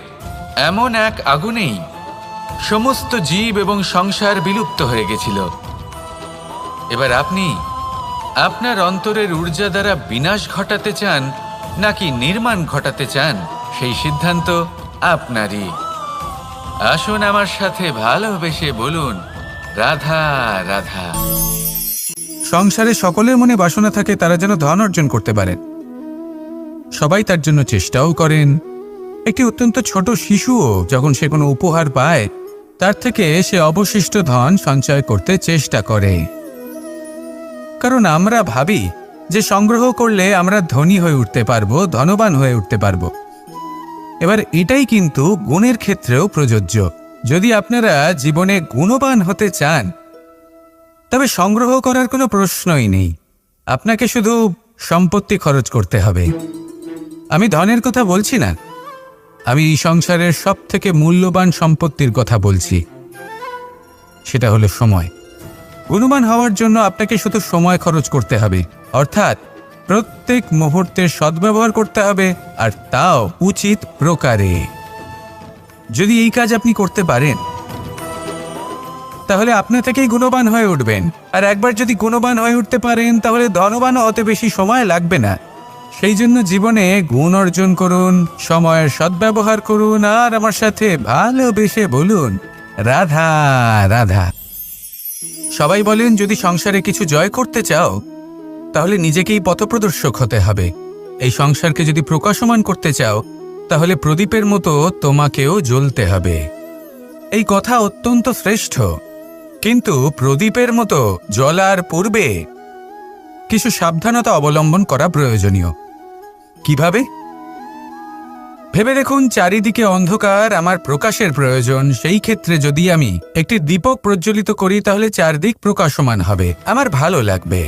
এমন এক আগুনেই সমস্ত জীব এবং সংসার বিলুপ্ত হয়ে গেছিল। এবার আপনি আপনার অন্তরের ঊর্জা দ্বারা বিনাশ ঘটাতে চান নাকি নির্মাণ ঘটাতে চান, সেই সিদ্ধান্ত আপনারই। আসুন আমার সাথে ভালোবেসে বলুন, রাধা রাধা। সংসারে সকলের মনে বাসনা থাকে তারা যেন ধন অর্জন করতে পারেন। সবাই তার জন্য চেষ্টাও করেন। একটি অত্যন্ত ছোট শিশুও যখন সে কোনো উপহার পায়, তার থেকে সে অবশিষ্ট ধন সঞ্চয় করতে চেষ্টা করে। কারণ আমরা ভাবি যে সংগ্রহ করলে আমরা ধনী হয়ে উঠতে পারবো, ধনবান হয়ে উঠতে পারবো। এবার এটাই কিন্তু গুণের ক্ষেত্রেও প্রযোজ্য। যদি আপনারা জীবনে গুণবান হতে চান, তবে সংগ্রহ করার কোনো প্রশ্নই নেই। আপনাকে শুধু সম্পত্তি খরচ করতে হবে। আমি ধনের কথা বলছি না, আমি এই সংসারের সব থেকে মূল্যবান সম্পত্তির কথা বলছি। সেটা হলো সময়। গুণবান হওয়ার জন্য আপনাকে শুধু সময় খরচ করতে হবে, অর্থাৎ প্রত্যেক মুহূর্তের সদ্ব্যবহার করতে হবে, আর তাও উচিত প্রকারে। যদি এই কাজ আপনি করতে পারেন, তাহলে আপনা থেকেই গুণবান হয়ে উঠবেন। আর একবার যদি গুণবান হয়ে উঠতে পারেন, তাহলে ধনবানও অত বেশি সময় লাগবে না। সেই জন্য জীবনে গুণ অর্জন করুন, সময়ের সদ্ব্যবহার করুন, আর আমার সাথে ভালোবেসে বলুন, রাধা রাধা। সবাই বলেন, যদি সংসারে কিছু জয় করতে চাও, তাহলে নিজেকেই পথপ্রদর্শক হতে হবে। এই সংসারকে যদি প্রকাশমান করতে চাও, তাহলে প্রদীপের মতো তোমাকেও জ্বলতে হবে। এই কথা অত্যন্ত শ্রেষ্ঠ, কিন্তু প্রদীপের মতো জ্বলার পূর্বে কিছু সাবধানতা অবলম্বন করা প্রয়োজনীয়। কিভাবে? ভেবে দেখুন, চারিদিকে অন্ধকার, আমার প্রকাশের প্রয়োজন। সেই ক্ষেত্রে যদি আমি একটি দীপক প্রজ্বলিত করি, তাহলে চারদিক প্রকাশমান হবে, আমার ভালো লাগবে।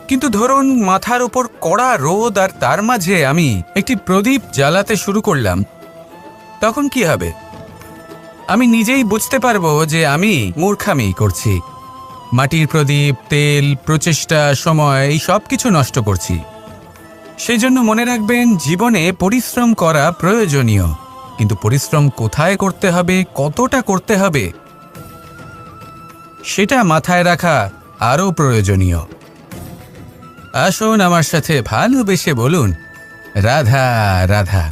কিন্তু ধরুন মাথার উপর কড়া রোদ, আর তার মাঝে আমি একটি প্রদীপ জ্বালাতে শুরু করলাম, তখন কি হবে? আমি নিজেই বুঝতে পারবো যে আমি মূর্খামি করছি। মাটির প্রদীপ, তেল, প্রচেষ্টা, সময়, এই সব কিছু নষ্ট করছি। সেই জন্য মনে রাখবেন, জীবনে পরিশ্রম করা প্রয়োজনীয়, কিন্তু পরিশ্রম কোথায় করতে হবে, কতটা করতে হবে, সেটা মাথায় রাখা আরও প্রয়োজনীয়। আসুন আমার সাথে ভালোবেসে বলুন, রাধা রাধা।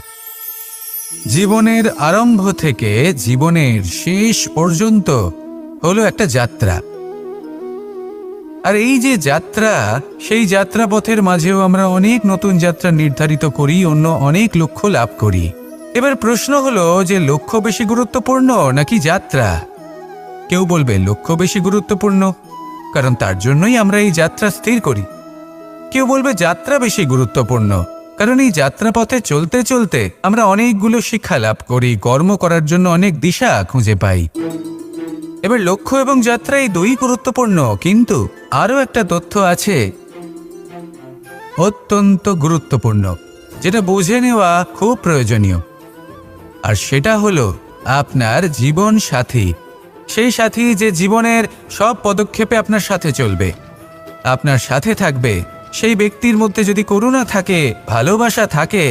জীবনের আরম্ভ থেকে জীবনের শেষ পর্যন্ত হলো একটা যাত্রা। আর এই যে যাত্রা, সেই যাত্রা পথের মাঝেও আমরা অনেক নতুন যাত্রা নির্ধারিত করি, অন্য অনেক লক্ষ্য লাভ করি। এবার প্রশ্ন হলো যে লক্ষ্য বেশি গুরুত্বপূর্ণ নাকি যাত্রা? কেউ বলবে লক্ষ্য বেশি গুরুত্বপূর্ণ, কারণ তার জন্যই আমরা এই যাত্রা স্থির করি। কেউ বলবে যাত্রা বেশি গুরুত্বপূর্ণ, কারণ এই যাত্রাপথে চলতে চলতে আমরা অনেকগুলো শিক্ষা লাভ করি, কর্ম করার জন্য অনেক দিশা খুঁজে পাই। এবার লক্ষ্য এবং যাত্রা এই দুই গুরুত্বপূর্ণ, কিন্তু আরও একটা তথ্য আছে অত্যন্ত গুরুত্বপূর্ণ, যেটা বুঝে নেওয়া খুব প্রয়োজনীয়। আর সেটা হলো আপনার জীবন সাথী। সেই সাথী যে জীবনের সব পদক্ষেপে আপনার সাথে চলবে, আপনার সাথে থাকবে। সেই ব্যক্তির মধ্যে যদি করুণা থাকে, ভালোবাসা থাকে,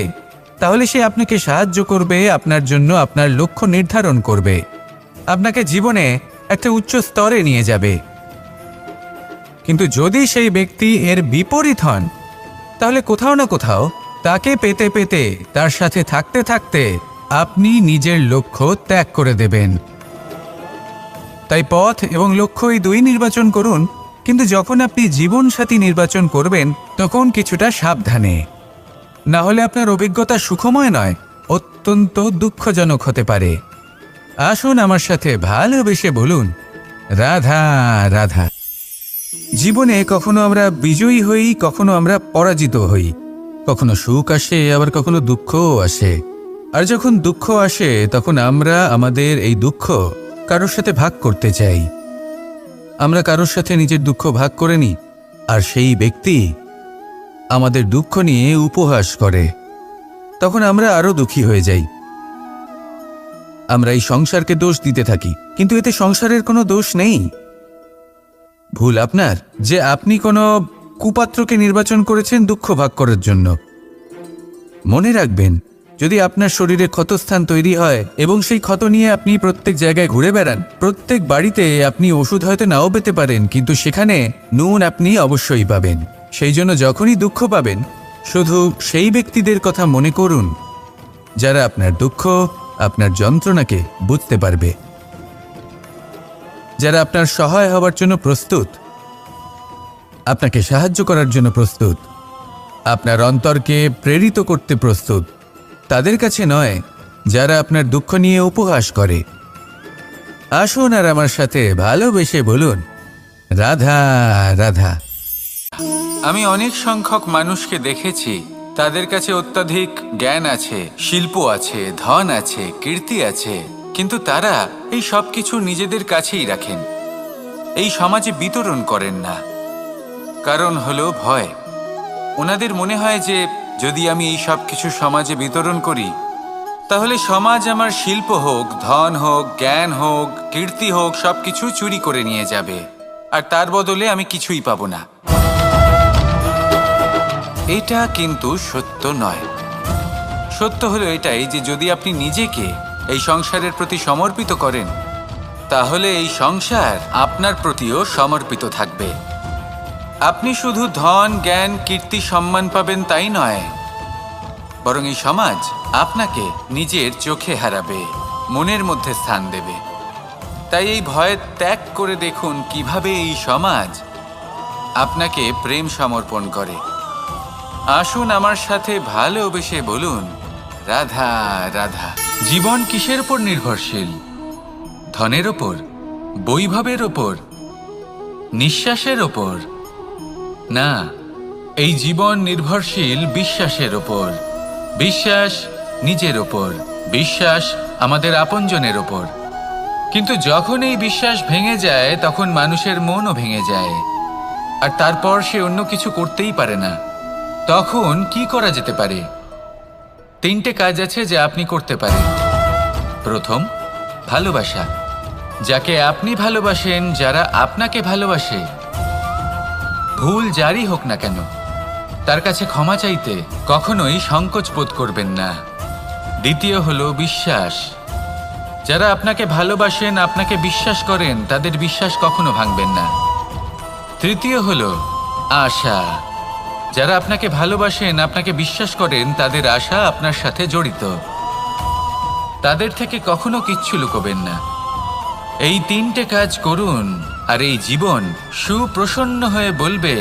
তাহলে সে আপনাকে সাহায্য করবে, আপনার জন্য আপনার লক্ষ্য নির্ধারণ করবে, আপনাকে জীবনে একটা উচ্চ স্তরে নিয়ে যাবে। কিন্তু যদি সেই ব্যক্তি এর বিপরীত হন, তাহলে কোথাও না কোথাও তাকে পেতে পেতে, তার সাথে থাকতে থাকতে আপনি নিজের লক্ষ্য ত্যাগ করে দেবেন। তাই পথ এবং লক্ষ্য এই দুই নির্বাচন করুন, কিন্তু যখন আপনি জীবনসাথী নির্বাচন করবেন তখন কিছুটা সাবধানে, না হলে আপনার অভিজ্ঞতা সুখময় নয়, অত্যন্ত দুঃখজনক হতে পারে। আসুন আমার সাথে ভালোবেসে বলুন, রাধা রাধা। জীবনে কখনো আমরা বিজয়ী হই, কখনো আমরা পরাজিত হই, কখনো সুখ আসে, আবার কখনো দুঃখও আসে। আর যখন দুঃখ আসে তখন আমরা আমাদের এই দুঃখ কারোর সাথে ভাগ করতে চাই। আমরা কারোর সাথে নিজের দুঃখ ভাগ করে নিই, আর সেই ব্যক্তি আমাদের দুঃখ নিয়ে উপহাস করে। তখন আমরা আরো দুঃখী হয়ে যাই। আমরা এই সংসারকে দোষ দিতে থাকি, কিন্তু এতে সংসারের কোনো দোষ নেই। ভুল আপনার যে আপনি কোনো কুপাত্রকে নির্বাচন করেছেন দুঃখ ভাগ করার জন্য। মনে রাখবেন, যদি আপনার শরীরে ক্ষতস্থান তৈরি হয় এবং সেই ক্ষত নিয়ে আপনি প্রত্যেক জায়গায় ঘুরে বেড়ান, প্রত্যেক বাড়িতে আপনি ওষুধ হয়তো নাও পেতে পারেন, কিন্তু সেখানে নুন আপনি অবশ্যই পাবেন। সেই জন্য যখনই দুঃখ পাবেন, শুধু সেই ব্যক্তিদের কথা মনে করুন যারা আপনার দুঃখ, আপনার যন্ত্রণাকে বুঝতে পারবে, যারা আপনার সহায় হবার জন্য প্রস্তুত, আপনাকে সাহায্য করার জন্য প্রস্তুত, আপনার অন্তরকে প্রেরিত করতে প্রস্তুত। তাদের কাছে নয় যারা আপনার দুঃখ নিয়ে উপহাস করে। আসুন আর আমার সাথে ভালোবেসে বলুন, রাধা রাধা। আমি অনেক সংখ্যক মানুষকে দেখেছি, তাদের কাছে অত্যাধিক জ্ঞান আছে, শিল্প আছে, ধন আছে, কীর্তি আছে, কিন্তু তারা এই সব কিছু নিজেদের কাছেই রাখেন, এই সমাজে বিতরণ করেন না। কারণ হলো ভয়। ওনাদের মনে হয় যে যদি আমি এই সব কিছু সমাজে বিতরণ করি, তাহলে সমাজ আমার শিল্প হোক, ধন হোক, জ্ঞান হোক, কীর্তি হোক, সবকিছু চুরি করে নিয়ে যাবে, আর তার বদলে আমি কিছুই পাবো না। এটা কিন্তু সত্য নয়। সত্য হলো এটাই যে যদি আপনি নিজেকে এই সংসারের প্রতি সমর্পিত করেন, তাহলে এই সংসার আপনার প্রতিও সমর্পিত থাকবে। আপনি শুধু ধন, জ্ঞান, কীর্তি, সম্মান পাবেন তাই নয়, বরং এই সমাজ আপনাকে নিজের চোখে হারাবে, মনের মধ্যে স্থান দেবে। তাই এই ভয় ত্যাগ করে দেখুন কিভাবে এই সমাজ আপনাকে প্রেম সমর্পণ করে। আসুন আমার সাথে ভালোবেসে বলুন, রাধা রাধা। জীবন কিসের উপর নির্ভরশীল? ধনের ওপর, বৈভবের ওপর, নিঃশ্বাসের ওপর? না, এই জীবন নির্ভরশীল বিশ্বাসের ওপর। বিশ্বাস নিজের ওপর, বিশ্বাস আমাদের আপনজনের ওপর। কিন্তু যখন এই বিশ্বাস ভেঙে যায়, তখন মানুষের মনও ভেঙে যায়, আর তারপর সে অন্য কিছু করতেই পারে না। তখন কি করা যেতে পারে? 3টে কাজ আছে যা আপনি করতে পারেন। প্রথম, ভালোবাসা। যাকে আপনি ভালোবাসেন, যারা আপনাকে ভালোবাসে, ভুল যারই হোক না কেন, তার কাছে ক্ষমা চাইতে কখনোই সংকোচ বোধ করবেন না। দ্বিতীয় হলো বিশ্বাস। যারা আপনাকে ভালোবাসেন, আপনাকে বিশ্বাস করেন, তাদের বিশ্বাস কখনো ভাঙবেন না। তৃতীয় হলো আশা। যারা আপনাকে ভালোবাসেন, আপনাকে বিশ্বাস করেন, তাদের আশা আপনার সাথে জড়িত। তাদের থেকে কখনো কিচ্ছু লুকোবেন না। এই 3টে কাজ করুন আর এই জীবন সুপ্রসন্ন হয়ে বলবে,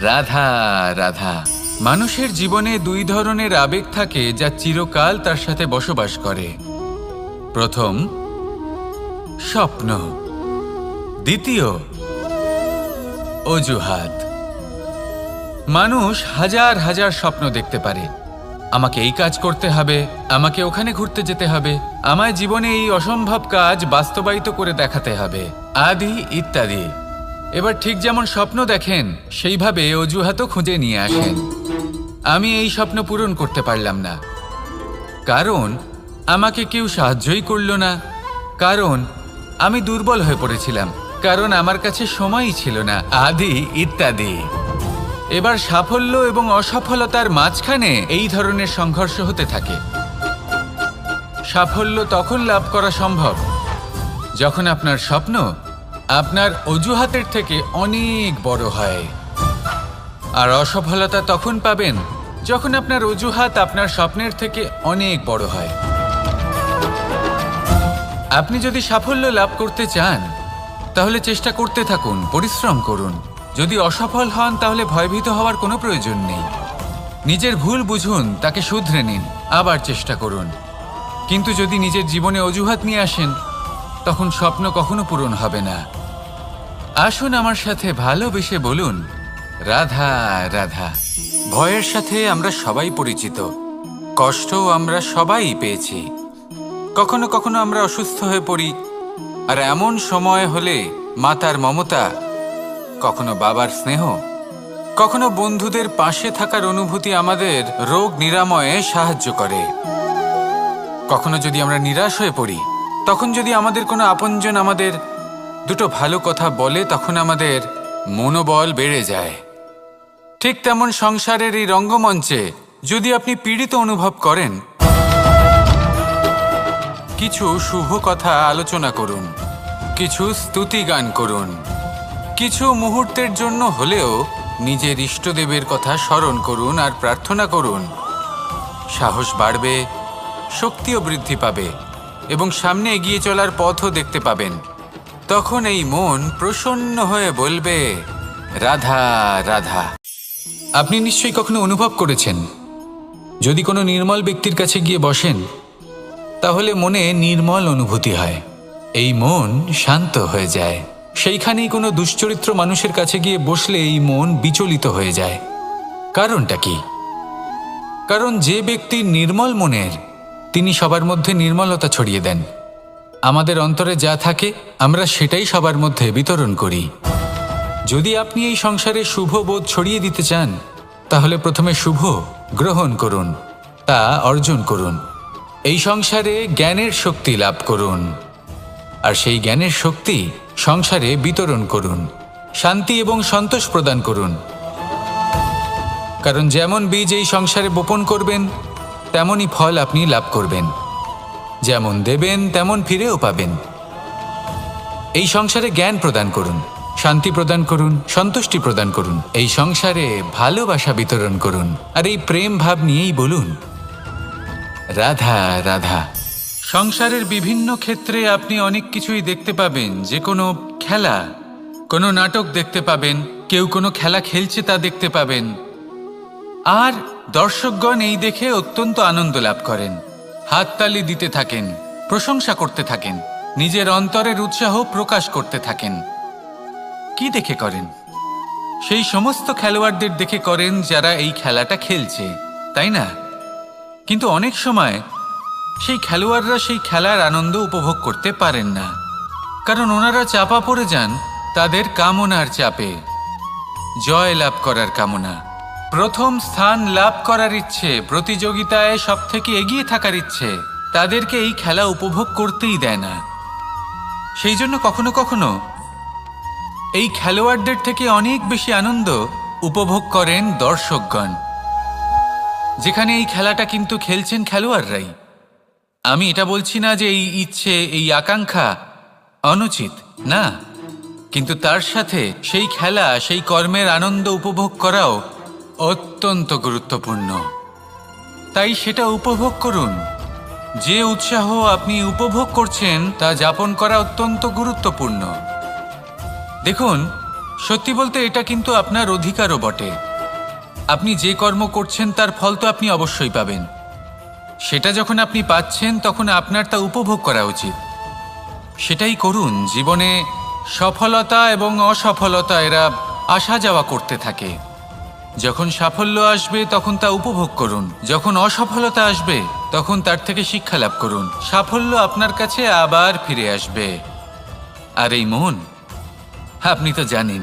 রাধা রাধা। মানুষের জীবনে দুই ধরনের আবেগ থাকে যা চিরকাল তার সাথে বসবাস করে। প্রথম, স্বপ্ন। দ্বিতীয়, অজুহাত। মানুষ হাজার হাজার স্বপ্ন দেখতে পারে। আমাকে এই কাজ করতে হবে, আমাকে ওখানে ঘুরতে যেতে হবে, আমায় জীবনে এই অসম্ভব কাজ বাস্তবায়িত করে দেখাতে হবে, আদি ইত্যাদি। এবার ঠিক যেমন স্বপ্ন দেখেন সেইভাবে অজুহাতও খুঁজে নিয়ে আসেন। আমি এই স্বপ্ন পূরণ করতে পারলাম না, কারণ আমাকে কেউ সাহায্যই করল না, কারণ আমি দুর্বল হয়ে পড়েছিলাম, কারণ আমার কাছে সময়ই ছিল না, আদি ইত্যাদি। এবার সাফল্য এবং অসফলতার মাঝখানে এই ধরনের সংঘর্ষ হতে থাকে। সাফল্য তখন লাভ করা সম্ভব যখন আপনার স্বপ্ন আপনার অজুহাতের থেকে অনেক বড় হয়, আর অসফলতা তখন পাবেন যখন আপনার অজুহাত আপনার স্বপ্নের থেকে অনেক বড় হয়। আপনি যদি সাফল্য লাভ করতে চান তাহলে চেষ্টা করতে থাকুন, পরিশ্রম করুন। যদি অসফল হন তাহলে ভয়ভীত হওয়ার কোনো প্রয়োজন নেই। নিজের ভুল বুঝুন, তাকে শুধরে নিন, আবার চেষ্টা করুন। কিন্তু যদি নিজের জীবনে অজুহাত নিয়ে আসেন তখন স্বপ্ন কখনো পূরণ হবে না। আসুন আমার সাথে ভালোবেসে বলুন, রাধা রাধা। ভয়ের সাথে আমরা সবাই পরিচিত, কষ্টও আমরা সবাই পেয়েছি। কখনো কখনো আমরা অসুস্থ হয়ে পড়ি, আর এমন সময় হলে মাতার মমতা, কখনো বাবার স্নেহ, কখনো বন্ধুদের পাশে থাকার অনুভূতি আমাদের রোগ নিরাময়ে সাহায্য করে। কখনো যদি আমরা নিরাশ হয়ে পড়ি, তখন যদি আমাদের কোনো আপনজন আমাদের দুটো ভালো কথা বলে, তখন আমাদের মনোবল বেড়ে যায়। ঠিক তেমন সংসারের এই রঙ্গমঞ্চে যদি আপনি পীড়িত অনুভব করেন, কিছু শুভ কথা আলোচনা করুন, কিছু স্তুতি গান করুন, কিছু মুহূর্তের জন্য হলেও নিজের ইষ্টদেবের কথা স্মরণ করুন আর প্রার্থনা করুন। সাহস বাড়বে, শক্তিও বৃদ্ধি পাবে এবং সামনে এগিয়ে চলার পথও দেখতে পাবেন। তখন এই মন প্রসন্ন হয়ে বলবে, রাধা রাধা। আপনি নিশ্চয়ই কখনো অনুভব করেছেন, যদি কোনো নির্মল ব্যক্তির কাছে গিয়ে বসেন তাহলে মনে নির্মল অনুভূতি হয়, এই মন শান্ত হয়ে যায়। সেইখানেই কোনো দুশ্চরিত্র মানুষের কাছে গিয়ে বসলে এই মন বিচলিত হয়ে যায়। কারণটা কি? কারণ যে ব্যক্তি নির্মল মনের, তিনি সবার মধ্যে নির্মলতা ছড়িয়ে দেন। আমাদের অন্তরে যা থাকে আমরা সেটাই সবার মধ্যে বিতরণ করি। যদি আপনি এই সংসারে শুভ বোধ ছড়িয়ে দিতে চান তাহলে প্রথমে শুভ গ্রহণ করুন, তা অর্জন করুন। এই সংসারে জ্ঞানের শক্তি লাভ করুন, আর সেই জ্ঞানের শক্তি সংসারে বিতরণ করুন। শান্তি এবং সন্তোষ প্রদান করুন, কারণ যেমন বীজ এই সংসারে বপন করবেন তেমনই ফল আপনি লাভ করবেন। যেমন দেবেন তেমন ফিরেও পাবেন। এই সংসারে জ্ঞান প্রদান করুন, শান্তি প্রদান করুন, সন্তুষ্টি প্রদান করুন। এই সংসারে ভালোবাসা বিতরণ করুন, আর এই প্রেম ভাব নিয়েই বলুন, রাধা রাধা। সংসারের বিভিন্ন ক্ষেত্রে আপনি অনেক কিছুই দেখতে পাবেন। যে কোনো খেলা, কোনো নাটক দেখতে পাবেন, কেউ কোনো খেলা খেলছে তা দেখতে পাবেন, আর দর্শকগণ এই দেখে অত্যন্ত আনন্দ লাভ করেন, হাততালি দিতে থাকেন, প্রশংসা করতে থাকেন, নিজের অন্তরের উৎসাহ প্রকাশ করতে থাকেন। কি দেখে করেন? সেই সমস্ত খেলোয়াড়দের দেখে করেন যারা এই খেলাটা খেলছে, তাই না? কিন্তু অনেক সময় সেই খেলোয়াড়রা সেই খেলার আনন্দ উপভোগ করতে পারেন না, কারণ ওনারা চাপা পড়ে যান তাদের কামনার চাপে। জয় লাভ করার কামনা, প্রথম স্থান লাভ করার ইচ্ছে, প্রতিযোগিতায় সব থেকে এগিয়ে থাকার ইচ্ছে তাদেরকে এই খেলা উপভোগ করতেই দেয় না। সেই জন্য কখনো কখনো এই খেলোয়াড়দের থেকে অনেক বেশি আনন্দ উপভোগ করেন দর্শকগণ, যেখানে এই খেলাটা কিন্তু খেলছেন খেলোয়াড়রাই। আমি এটা বলছি না যে এই ইচ্ছে, এই আকাঙ্ক্ষা অনুচিত না, কিন্তু তার সাথে সেই খেলা, সেই কর্মের আনন্দ উপভোগ করাও অত্যন্ত গুরুত্বপূর্ণ। তাই সেটা উপভোগ করুন। যে উৎসাহ আপনি উপভোগ করছেন তা যাপন করা অত্যন্ত গুরুত্বপূর্ণ। দেখুন, সত্যি বলতে এটা কিন্তু আপনার অধিকারও বটে। আপনি যে কর্ম করছেন তার ফল তো আপনি অবশ্যই পাবেন। সেটা যখন আপনি পাচ্ছেন তখন আপনার তা উপভোগ করা উচিত। সেটাই করুন। জীবনে সফলতা এবং অসফলতা এরা আসা যাওয়া করতে থাকে। যখন সাফল্য আসবে তখন তা উপভোগ করুন, যখন অসফলতা আসবে তখন তার থেকে শিক্ষা লাভ করুন। সাফল্য আপনার কাছে আবার ফিরে আসবে। আর এই মন, আপনি তো জানেন